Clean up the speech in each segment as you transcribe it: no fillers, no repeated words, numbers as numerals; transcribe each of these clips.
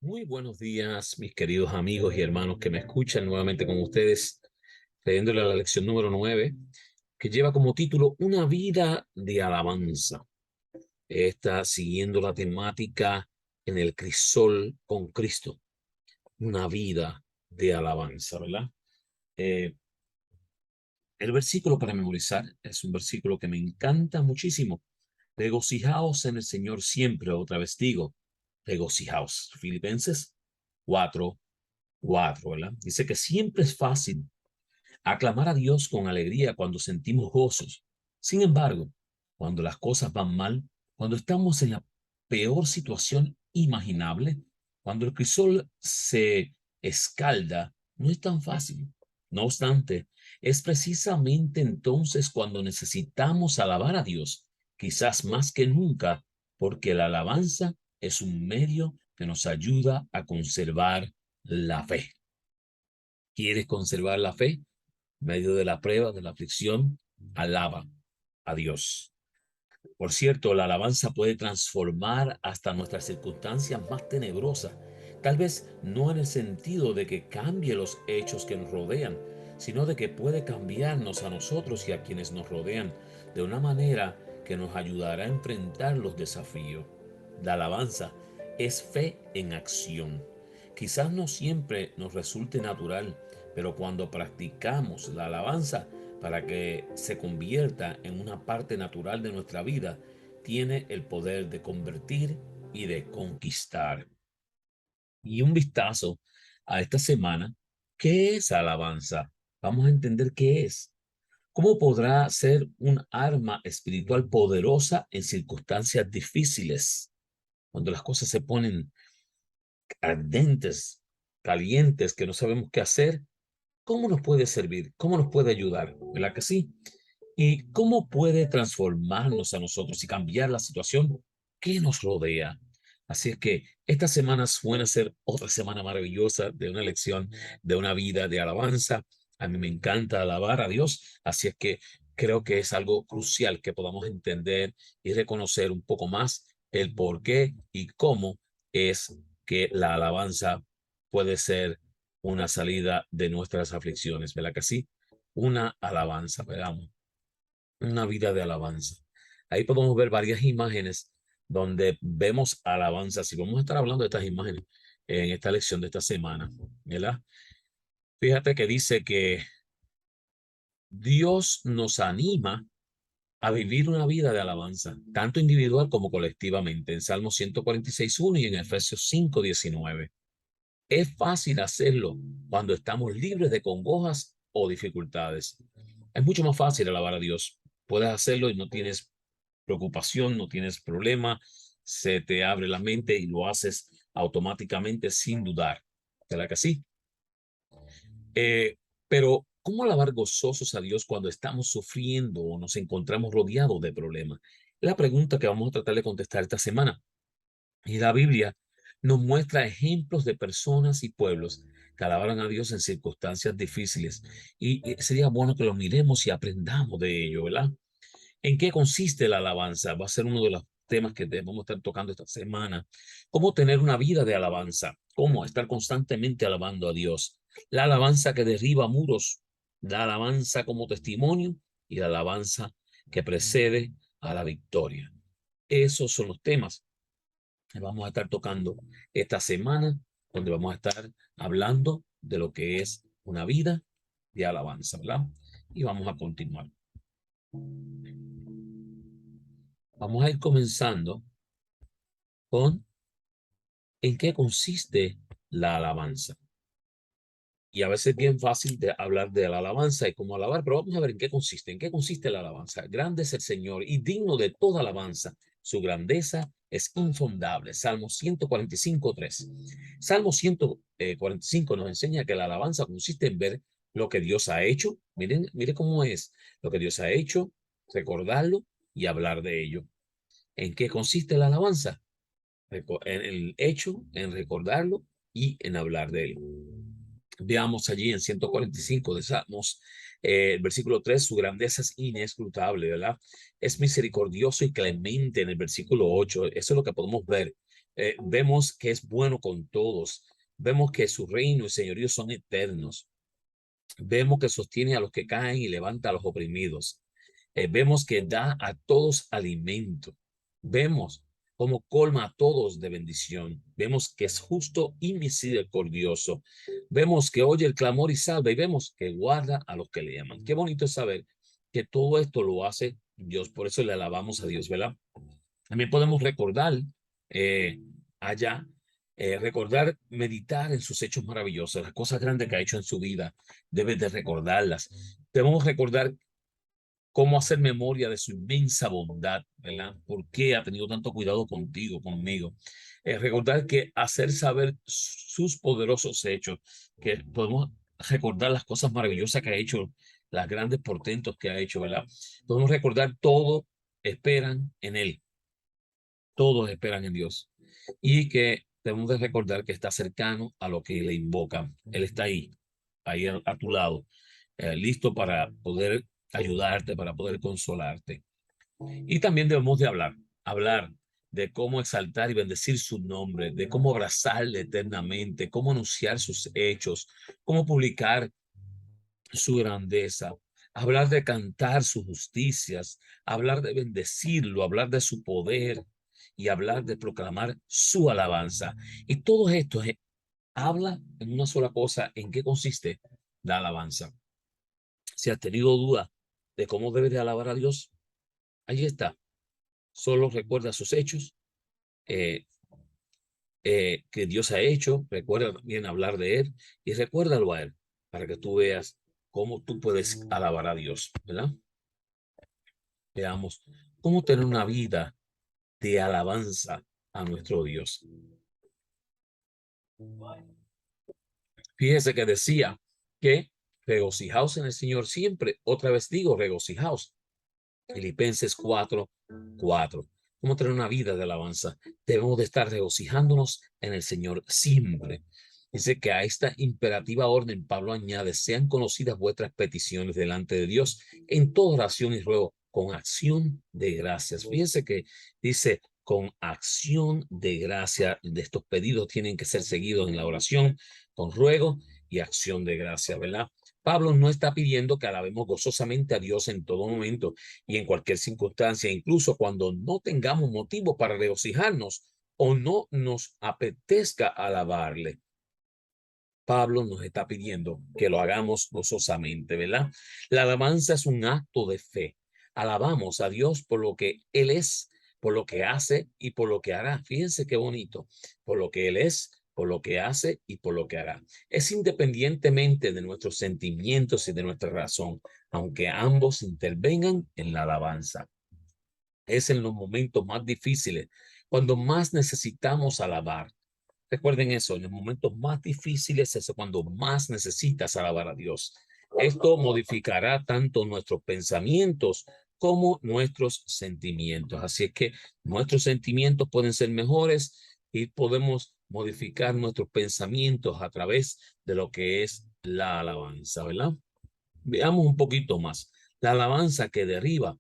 Muy buenos días, mis queridos amigos y hermanos que me escuchan nuevamente con ustedes, leyéndole a la lección número 9, que lleva como título Una vida de alabanza. Está siguiendo la temática en el crisol con Cristo. Una vida de alabanza, ¿verdad? Eh, el versículo para memorizar es un versículo que me encanta muchísimo. Regocijaos en el Señor siempre, otra vez digo, regocijaos. Filipenses 4:4, ¿verdad? Dice que siempre es fácil aclamar a Dios con alegría cuando sentimos gozos. Sin embargo, cuando las cosas van mal, cuando estamos en la peor situación imaginable, cuando el crisol se escalda, no es tan fácil. No obstante, es precisamente entonces cuando necesitamos alabar a Dios, quizás más que nunca, porque la alabanza es un medio que nos ayuda a conservar la fe. ¿Quieres conservar la fe? En medio de la prueba, de la aflicción, alaba a Dios. Por cierto, la alabanza puede transformar hasta nuestras circunstancias más tenebrosas. Tal vez no en el sentido de que cambie los hechos que nos rodean, sino de que puede cambiarnos a nosotros y a quienes nos rodean de una manera que nos ayudará a enfrentar los desafíos. La alabanza es fe en acción. Quizás no siempre nos resulte natural, pero cuando practicamos la alabanza para que se convierta en una parte natural de nuestra vida, tiene el poder de convertir y de conquistar. Y un vistazo a esta semana, ¿qué es alabanza? Vamos a entender qué es. ¿Cómo podrá ser un arma espiritual poderosa en circunstancias difíciles? Cuando las cosas se ponen ardentes, calientes, que no sabemos qué hacer, ¿cómo nos puede servir? ¿Cómo nos puede ayudar? ¿Verdad que sí? ¿Y cómo puede transformarnos a nosotros y cambiar la situación que nos rodea? Así es que esta semana suena ser otra semana maravillosa de una lección, de una vida de alabanza. A mí me encanta alabar a Dios, así es que creo que es algo crucial que podamos entender y reconocer un poco más el por qué y cómo es que la alabanza puede ser una salida de nuestras aflicciones, ¿verdad que sí? Una alabanza, veamos, una vida de alabanza. Ahí podemos ver varias imágenes donde vemos alabanzas y vamos a estar hablando de estas imágenes en esta lección de esta semana, ¿verdad? Fíjate que dice que Dios nos anima a vivir una vida de alabanza, tanto individual como colectivamente, en Salmo 146:1 y en Efesios 5:19. Es fácil hacerlo cuando estamos libres de congojas o dificultades. Es mucho más fácil alabar a Dios. Puedes hacerlo y no tienes preocupación, no tienes problema, se te abre la mente y lo haces automáticamente sin dudar. ¿Verdad que sí? Pero, ¿cómo alabar gozosos a Dios cuando estamos sufriendo o nos encontramos rodeados de problemas? La pregunta que vamos a tratar de contestar esta semana. Y la Biblia nos muestra ejemplos de personas y pueblos que alabaron a Dios en circunstancias difíciles. Y sería bueno que lo miremos y aprendamos de ello, ¿verdad? ¿En qué consiste la alabanza? Va a ser uno de los temas que vamos a estar tocando esta semana. ¿Cómo tener una vida de alabanza? ¿Cómo estar constantemente alabando a Dios? La alabanza que derriba muros, la alabanza como testimonio y la alabanza que precede a la victoria. Esos son los temas que vamos a estar tocando esta semana, donde vamos a estar hablando de lo que es una vida de alabanza, ¿verdad? Y vamos a continuar. Vamos a ir comenzando con en qué consiste la alabanza. Y a veces es bien fácil de hablar de la alabanza y cómo alabar, pero vamos a ver en qué consiste. ¿En qué consiste la alabanza? Grande es el Señor y digno de toda alabanza. Su grandeza es infondable. Salmo 145:3. Salmo 145 nos enseña que la alabanza consiste en ver lo que Dios ha hecho. Miren cómo es lo que Dios ha hecho, recordarlo y hablar de ello. ¿En qué consiste la alabanza? En el hecho, en recordarlo y en hablar de él. Veamos allí en 145 de Salmos, el versículo 3, su grandeza es inescrutable, ¿verdad? Es misericordioso y clemente en el versículo 8. Eso es lo que podemos ver Vemos que es bueno con todos. Vemos que su reino y señorío son eternos. Vemos que sostiene a los que caen y levanta a los oprimidos. Vemos que da a todos alimento. Vemos cómo colma a todos de bendición. Vemos que es justo y misericordioso. Vemos que oye el clamor y salva. Y vemos que guarda a los que le llaman. Qué bonito es saber que todo esto lo hace Dios. Por eso le alabamos a Dios, ¿verdad? También podemos recordar eh, allá, recordar, meditar en sus hechos maravillosos, las cosas grandes que ha hecho en su vida. Debes de recordarlas. Debemos recordar cómo hacer memoria de su inmensa bondad, ¿verdad? ¿Por qué ha tenido tanto cuidado contigo, conmigo? Recordar que hacer saber sus poderosos hechos, que podemos recordar las cosas maravillosas que ha hecho, las grandes portentos que ha hecho, ¿verdad? Podemos recordar todo, esperan en Él, todos esperan en Dios y que debemos de recordar que está cercano a lo que le invocan. Él está ahí a tu lado, listo para poder ayudarte, para poder consolarte. Y también debemos de hablar de cómo exaltar y bendecir su nombre, de cómo abrazarle eternamente, cómo anunciar sus hechos, cómo publicar su grandeza, hablar de cantar sus justicias, hablar de bendecirlo, hablar de su poder y hablar de proclamar su alabanza. Y todo esto habla en una sola cosa, ¿en qué consiste la alabanza? Si has tenido duda de cómo debes de alabar a Dios, ahí está. Solo recuerda sus hechos, eh, que Dios ha hecho, recuerda también hablar de Él y recuérdalo a Él para que tú veas cómo tú puedes alabar a Dios, ¿verdad? Veamos cómo tener una vida de alabanza a nuestro Dios. Fíjese que decía que regocijaos en el Señor siempre. Otra vez digo, regocijaos. Filipenses 4:4. ¿Cómo tener una vida de alabanza? Debemos de estar regocijándonos en el Señor siempre. Dice que a esta imperativa orden Pablo añade, sean conocidas vuestras peticiones delante de Dios en toda oración y ruego con acción de gracias. Fíjense que dice con acción de gracia, de estos pedidos tienen que ser seguidos en la oración con ruego y acción de gracia, ¿verdad? Pablo no está pidiendo que alabemos gozosamente a Dios en todo momento y en cualquier circunstancia, incluso cuando no tengamos motivo para regocijarnos o no nos apetezca alabarle. Pablo nos está pidiendo que lo hagamos gozosamente, ¿verdad? La alabanza es un acto de fe. Alabamos a Dios por lo que Él es, por lo que hace y por lo que hará. Fíjense qué bonito, por lo que Él es, por lo que hace y por lo que hará. Es independientemente de nuestros sentimientos y de nuestra razón, aunque ambos intervengan en la alabanza. Es en los momentos más difíciles, cuando más necesitamos alabar. Recuerden eso, en los momentos más difíciles es cuando más necesitas alabar a Dios. Esto modificará tanto nuestros pensamientos como nuestros sentimientos. Así es que nuestros sentimientos pueden ser mejores y podemos modificar nuestros pensamientos a través de lo que es la alabanza, ¿verdad? Veamos un poquito más. La alabanza que derriba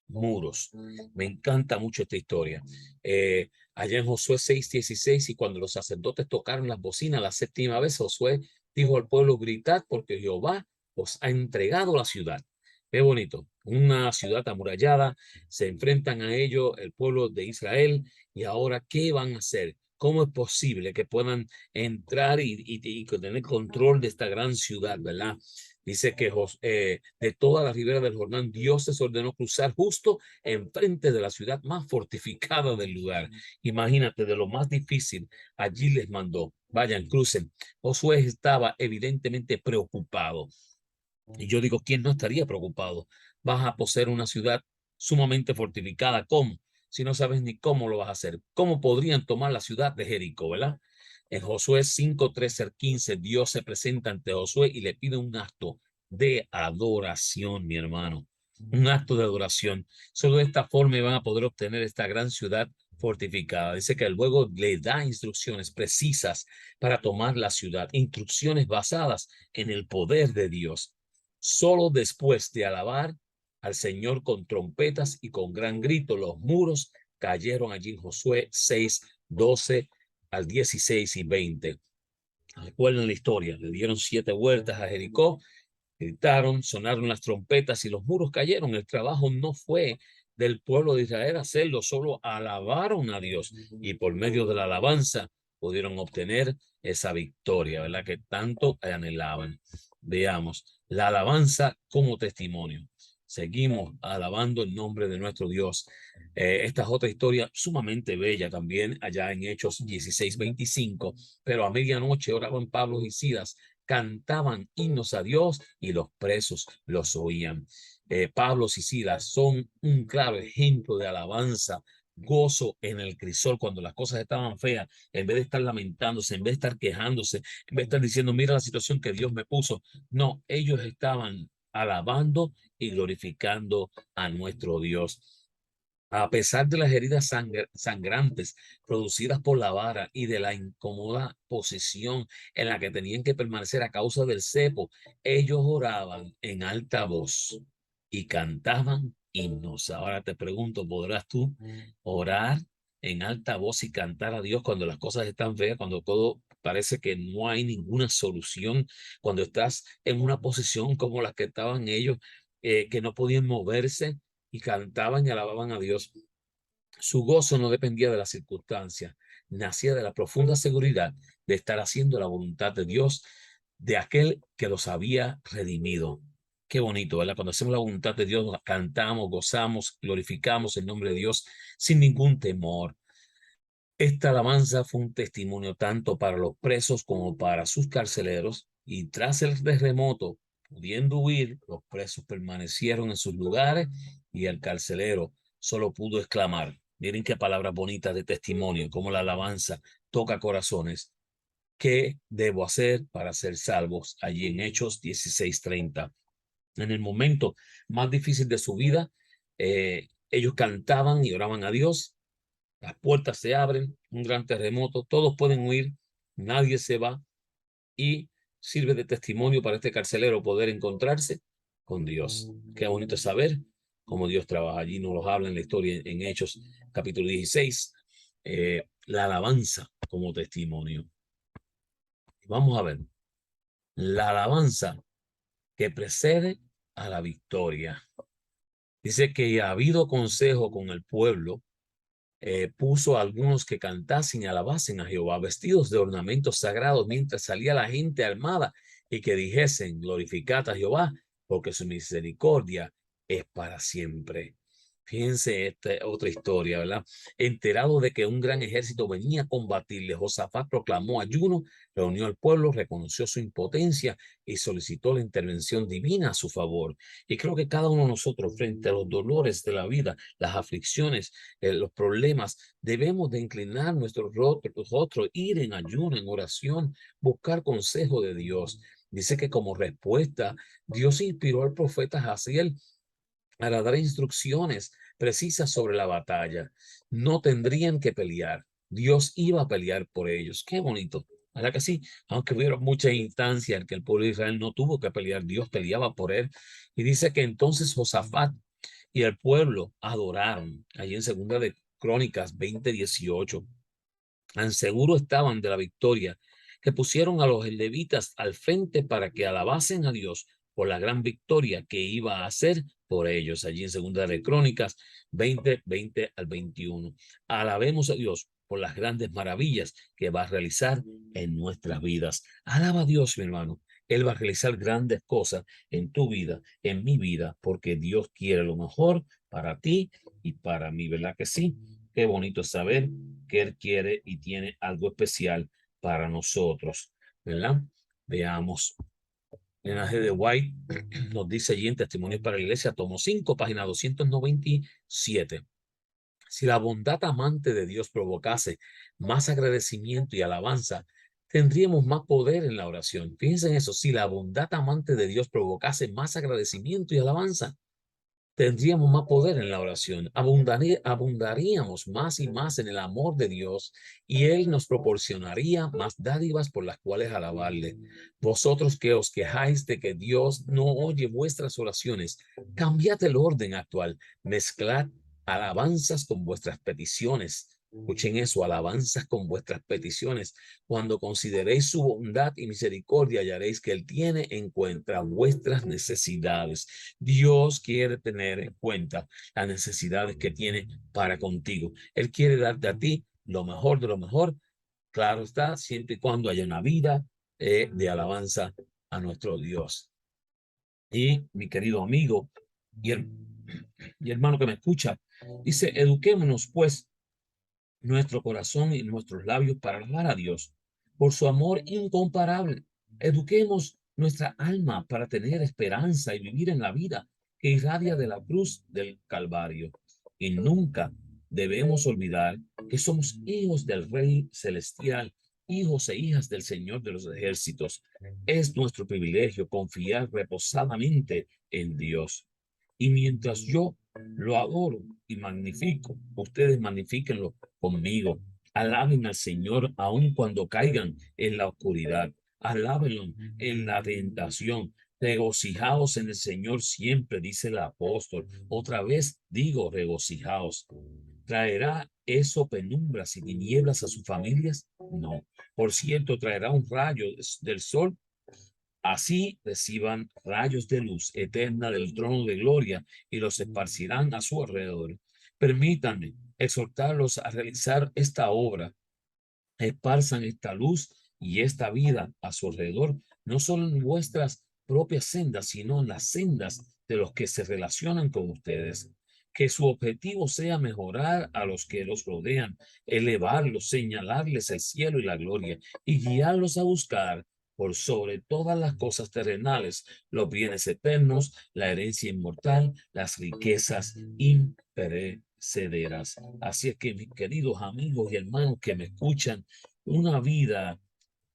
muros. Me encanta mucho esta historia. Allá en Josué 6:16, y cuando los sacerdotes tocaron las bocinas la séptima vez, Josué dijo al pueblo, gritad porque Jehová os ha entregado la ciudad. Qué bonito, una ciudad amurallada, se enfrentan a ello el pueblo de Israel y ahora, ¿qué van a hacer? ¿Cómo es posible que puedan entrar y tener control de esta gran ciudad, verdad? Dice que de toda la ribera del Jordán, Dios les ordenó cruzar justo enfrente de la ciudad más fortificada del lugar. Imagínate, de lo más difícil, allí les mandó, vayan, crucen. Josué estaba evidentemente preocupado. Y yo digo, ¿quién no estaría preocupado? Vas a poseer una ciudad sumamente fortificada. ¿Cómo? Si no sabes ni cómo lo vas a hacer. ¿Cómo podrían tomar la ciudad de Jericó, verdad? En Josué 5:13 al 15, Dios se presenta ante Josué y le pide un acto de adoración, mi hermano. Un acto de adoración. Solo de esta forma van a poder obtener esta gran ciudad fortificada. Dice que luego le da instrucciones precisas para tomar la ciudad, instrucciones basadas en el poder de Dios. Solo después de alabar al Señor con trompetas y con gran grito, los muros cayeron allí en Josué 6, 12 al 16 y 20. Recuerden la historia, le dieron 7 vueltas a Jericó, gritaron, sonaron las trompetas y los muros cayeron. El trabajo no fue del pueblo de Israel hacerlo, solo alabaron a Dios y por medio de la alabanza pudieron obtener esa victoria, ¿verdad? Que tanto anhelaban. Veamos, la alabanza como testimonio. Seguimos alabando el nombre de nuestro Dios. Esta es otra historia sumamente bella también, allá en Hechos 16:25. Pero a medianoche oraban Pablo y Silas, cantaban himnos a Dios y los presos los oían. Pablo y Silas son un claro ejemplo de alabanza, gozo en el crisol cuando las cosas estaban feas, en vez de estar lamentándose, en vez de estar quejándose, en vez de estar diciendo, mira la situación que Dios me puso. No, ellos estaban alabando y glorificando a nuestro Dios. A pesar de las heridas sangrantes producidas por la vara y de la incómoda posición en la que tenían que permanecer a causa del cepo, ellos oraban en alta voz y cantaban himnos. Ahora te pregunto, ¿podrás tú orar en alta voz y cantar a Dios cuando las cosas están feas, cuando todo parece que no hay ninguna solución, cuando estás en una posición como la que estaban ellos, que no podían moverse? Y cantaban y alababan a Dios. Su gozo no dependía de las circunstancias, nacía de la profunda seguridad de estar haciendo la voluntad de Dios, de aquel que los había redimido. Qué bonito, ¿verdad? Cuando hacemos la voluntad de Dios, cantamos, gozamos, glorificamos el nombre de Dios sin ningún temor. Esta alabanza fue un testimonio tanto para los presos como para sus carceleros, y tras el terremoto, pudiendo huir, los presos permanecieron en sus lugares y el carcelero solo pudo exclamar, miren qué palabras bonitas de testimonio, cómo la alabanza toca corazones. ¿Qué debo hacer para ser salvos? Allí en Hechos 16:30. En el momento más difícil de su vida, ellos cantaban y oraban a Dios. Las puertas se abren, un gran terremoto, todos pueden huir, nadie se va, y sirve de testimonio para este carcelero poder encontrarse con Dios. Qué bonito es saber cómo Dios trabaja. Allí nos lo habla en la historia en Hechos capítulo 16, la alabanza como testimonio. Vamos a ver, la alabanza que precede a la victoria. Dice que ha habido consejo con el pueblo, puso a algunos que cantasen y alabasen a Jehová, vestidos de ornamentos sagrados, mientras salía la gente armada, y que dijesen, glorificad a Jehová, porque su misericordia es para siempre. Fíjense esta otra historia, ¿verdad? Enterado de que un gran ejército venía a combatirle, Josafat proclamó ayuno, reunió al pueblo, reconoció su impotencia y solicitó la intervención divina a su favor. Y creo que cada uno de nosotros, frente a los dolores de la vida, las aflicciones, los problemas, debemos de inclinar nuestro rostro, ir en ayuno, en oración, buscar consejo de Dios. Dice que como respuesta, Dios inspiró al profeta Jaciel para dar instrucciones precisas sobre la batalla. No tendrían que pelear. Dios iba a pelear por ellos. Qué bonito. ¿Verdad que sí? Aunque hubiera muchas instancias en que el pueblo de Israel no tuvo que pelear, Dios peleaba por él. Y dice que entonces Josafat y el pueblo adoraron. Allí en Segunda de Crónicas 20:18. Tan seguro estaban de la victoria que pusieron a los levitas al frente para que alabasen a Dios por la gran victoria que iba a hacer por ellos. Allí en Segunda de Crónicas 20 al 21. Alabemos a Dios por las grandes maravillas que va a realizar en nuestras vidas. Alaba a Dios, mi hermano. Él va a realizar grandes cosas en tu vida, en mi vida, porque Dios quiere lo mejor para ti y para mí, ¿verdad que sí? Qué bonito es saber que Él quiere y tiene algo especial para nosotros, ¿verdad? Veamos. Linaje de White nos dice allí en Testimonios para la Iglesia, tomo 5, página 297. Si la bondad amante de Dios provocase más agradecimiento y alabanza, tendríamos más poder en la oración. Fíjense en eso, si la bondad amante de Dios provocase más agradecimiento y alabanza, tendríamos más poder en la oración, abundaríamos más y más en el amor de Dios, y Él nos proporcionaría más dádivas por las cuales alabarle. Vosotros que os quejáis de que Dios no oye vuestras oraciones, cambiad el orden actual, mezclad alabanzas con vuestras peticiones. Escuchen eso, alabanzas con vuestras peticiones. Cuando consideréis su bondad y misericordia, hallaréis que Él tiene en cuenta vuestras necesidades. Dios quiere tener en cuenta las necesidades que tiene para contigo. Él quiere darte a ti lo mejor de lo mejor. Claro está, siempre y cuando haya una vida de alabanza a nuestro Dios. Y mi querido amigo y, y hermano que me escucha, dice, eduquémonos pues nuestro corazón y nuestros labios para alabar a Dios por su amor incomparable. Eduquemos nuestra alma para tener esperanza y vivir en la vida que irradia de la cruz del Calvario. Y nunca debemos olvidar que somos hijos del Rey Celestial, hijos e hijas del Señor de los ejércitos. Es nuestro privilegio confiar reposadamente en Dios. Y mientras yo lo adoro y magnifico, ustedes magnifíquenlo conmigo. Alaben al Señor aun cuando caigan en la oscuridad. Alábenlo en la tentación. Regocijaos en el Señor siempre, dice el apóstol. Otra vez digo, regocijaos. ¿Traerá eso penumbras y tinieblas a sus familias? No. Por cierto, traerá un rayo del sol. Así reciban rayos de luz eterna del trono de gloria y los esparcirán a su alrededor. Permítanme exhortarlos a realizar esta obra. Esparzan esta luz y esta vida a su alrededor, no solo en vuestras propias sendas, sino en las sendas de los que se relacionan con ustedes. Que su objetivo sea mejorar a los que los rodean, elevarlos, señalarles el cielo y la gloria y guiarlos a buscar por sobre todas las cosas terrenales, los bienes eternos, la herencia inmortal, las riquezas imperecederas. Así es que, mis queridos amigos y hermanos que me escuchan, una vida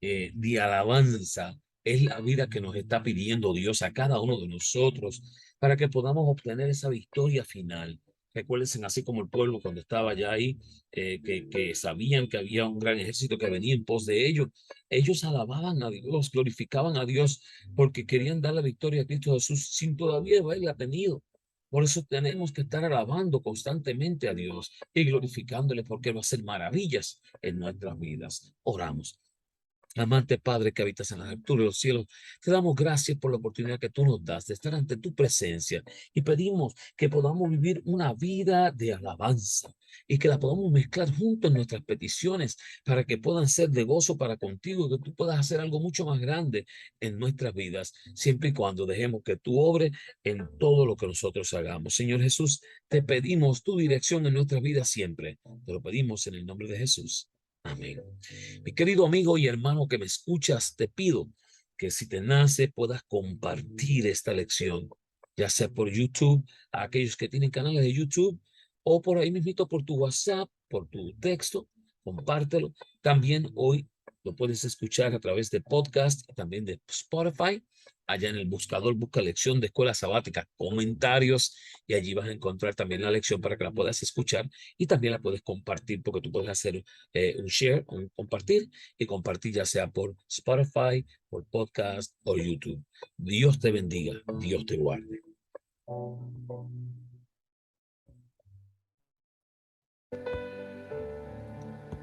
de alabanza es la vida que nos está pidiendo Dios a cada uno de nosotros para que podamos obtener esa victoria final. Recuérdense, así como el pueblo cuando estaba ya ahí, que sabían que había un gran ejército que venía en pos de ellos, ellos alababan a Dios, glorificaban a Dios porque querían dar la victoria a Cristo Jesús sin todavía haberla tenido. Por eso tenemos que estar alabando constantemente a Dios y glorificándole porque va a hacer maravillas en nuestras vidas. Oramos. Amante Padre que habitas en las alturas de los cielos, te damos gracias por la oportunidad que tú nos das de estar ante tu presencia y pedimos que podamos vivir una vida de alabanza y que la podamos mezclar junto en nuestras peticiones para que puedan ser de gozo para contigo y que tú puedas hacer algo mucho más grande en nuestras vidas, siempre y cuando dejemos que tú obres en todo lo que nosotros hagamos. Señor Jesús, te pedimos tu dirección en nuestras vidas siempre. Te lo pedimos en el nombre de Jesús. Amén. Mi querido amigo y hermano que me escuchas, te pido que si te nace puedas compartir esta lección, ya sea por YouTube, a aquellos que tienen canales de YouTube, o por ahí mismo por tu WhatsApp, por tu texto, compártelo. También hoy lo puedes escuchar a través de podcast y también de Spotify. Allá en el buscador busca lección de escuela sabática, comentarios, y allí vas a encontrar también la lección para que la puedas escuchar y también la puedes compartir porque tú puedes hacer un share, un compartir y compartir ya sea por Spotify, por podcast o YouTube. Dios te bendiga, Dios te guarde.